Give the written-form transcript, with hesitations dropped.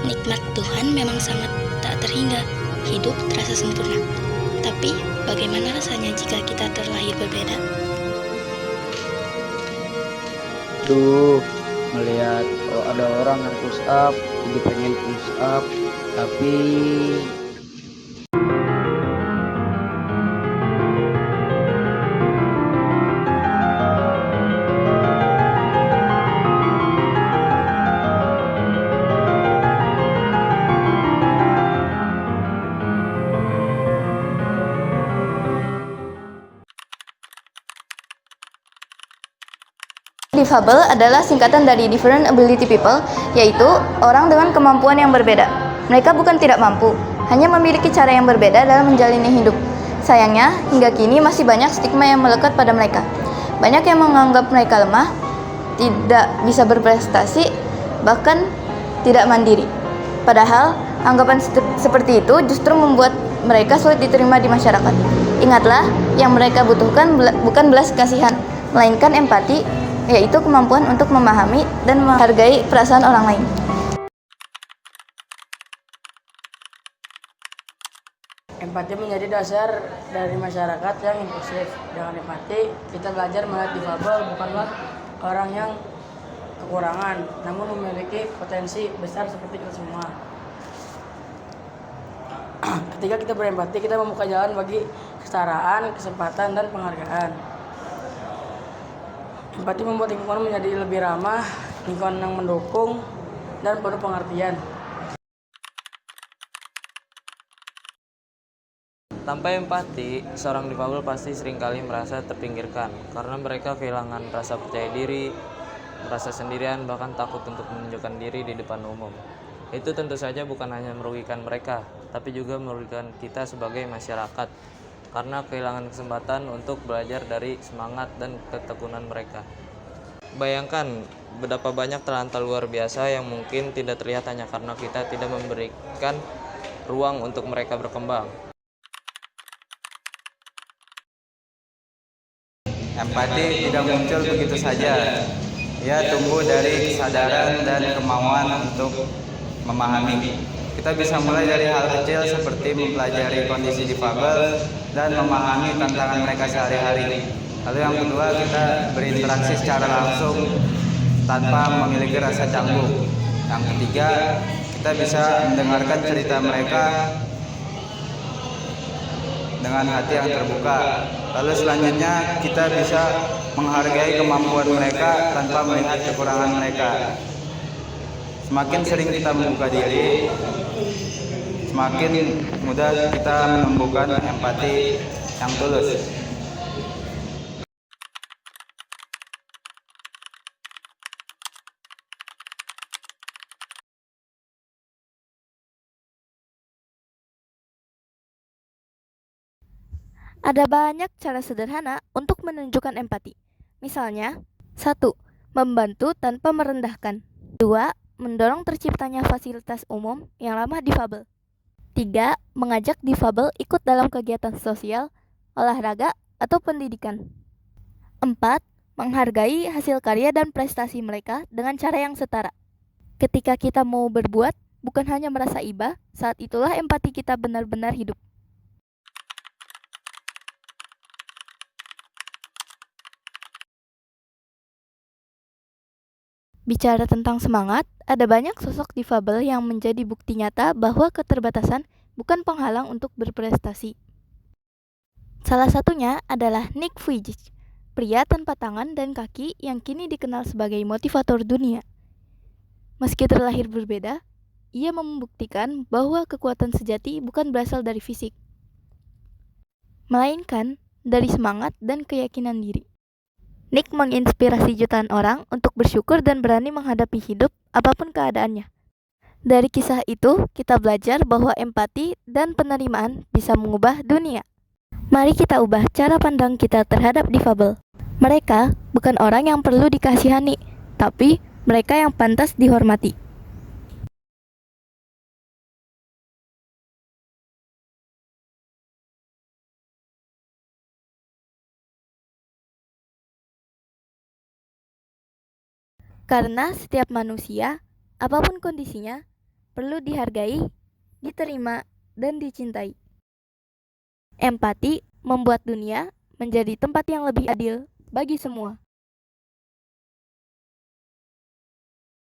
Nikmat Tuhan memang sangat tak terhingga, hidup terasa sempurna. Tapi, bagaimana rasanya jika kita terlahir berbeda? Duh, melihat ada orang yang push up, jadi pengen push up, tapi Difabel adalah singkatan dari Different Ability People, yaitu orang dengan kemampuan yang berbeda. Mereka bukan tidak mampu, hanya memiliki cara yang berbeda dalam menjalani hidup. Sayangnya, hingga kini masih banyak stigma yang melekat pada mereka. Banyak yang menganggap mereka lemah, tidak bisa berprestasi, bahkan tidak mandiri. Padahal, anggapan seperti itu justru membuat mereka sulit diterima di masyarakat. Ingatlah, yang mereka butuhkan bukan belas kasihan, melainkan empati, yaitu kemampuan untuk memahami dan menghargai perasaan orang lain. Empati menjadi dasar dari masyarakat yang inklusif. Dengan empati, kita belajar melihat difabel bukanlah orang yang kekurangan, namun memiliki potensi besar seperti kita semua. Ketika kita berempati, kita membuka jalan bagi kesetaraan, kesempatan, dan penghargaan. Empati membuat lingkungan menjadi lebih ramah, lingkungan yang mendukung, dan penuh pengertian. Tanpa empati, seorang difabel pasti seringkali merasa terpinggirkan karena mereka kehilangan rasa percaya diri, merasa sendirian, bahkan takut untuk menunjukkan diri di depan umum. Itu tentu saja bukan hanya merugikan mereka, tapi juga merugikan kita sebagai masyarakat karena kehilangan kesempatan untuk belajar dari semangat dan ketekunan mereka. Bayangkan betapa banyak talenta luar biasa yang mungkin tidak terlihat hanya karena kita tidak memberikan ruang untuk mereka berkembang. Empati tidak muncul begitu saja. Ia tumbuh dari kesadaran dan kemauan untuk memahami. Kita bisa mulai dari hal kecil seperti mempelajari kondisi difabel dan memahami tantangan mereka sehari-hari. Lalu yang kedua, kita berinteraksi secara langsung tanpa memiliki rasa canggung. Yang ketiga, kita bisa mendengarkan cerita mereka dengan hati yang terbuka. Lalu selanjutnya kita bisa menghargai kemampuan mereka tanpa melihat kekurangan mereka. Semakin sering kita membuka diri, semakin mudah kita menumbuhkan empati yang tulus. Ada banyak cara sederhana untuk menunjukkan empati. Misalnya, 1. Membantu tanpa merendahkan. 2. Mendorong terciptanya fasilitas umum yang ramah difabel. 3. Mengajak difabel ikut dalam kegiatan sosial, olahraga, atau pendidikan. 4. Menghargai hasil karya dan prestasi mereka dengan cara yang setara. Ketika kita mau berbuat, bukan hanya merasa iba, saat itulah empati kita benar-benar hidup. Bicara tentang semangat, ada banyak sosok difabel yang menjadi bukti nyata bahwa keterbatasan bukan penghalang untuk berprestasi. Salah satunya adalah Nick Vujicic, pria tanpa tangan dan kaki yang kini dikenal sebagai motivator dunia. Meski terlahir berbeda, ia membuktikan bahwa kekuatan sejati bukan berasal dari fisik, melainkan dari semangat dan keyakinan diri. Nick menginspirasi jutaan orang untuk bersyukur dan berani menghadapi hidup apapun keadaannya. Dari kisah itu, kita belajar bahwa empati dan penerimaan bisa mengubah dunia. Mari kita ubah cara pandang kita terhadap difabel. Mereka bukan orang yang perlu dikasihani, tapi mereka yang pantas dihormati. Karena setiap manusia, apapun kondisinya, perlu dihargai, diterima, dan dicintai. Empati membuat dunia menjadi tempat yang lebih adil bagi semua.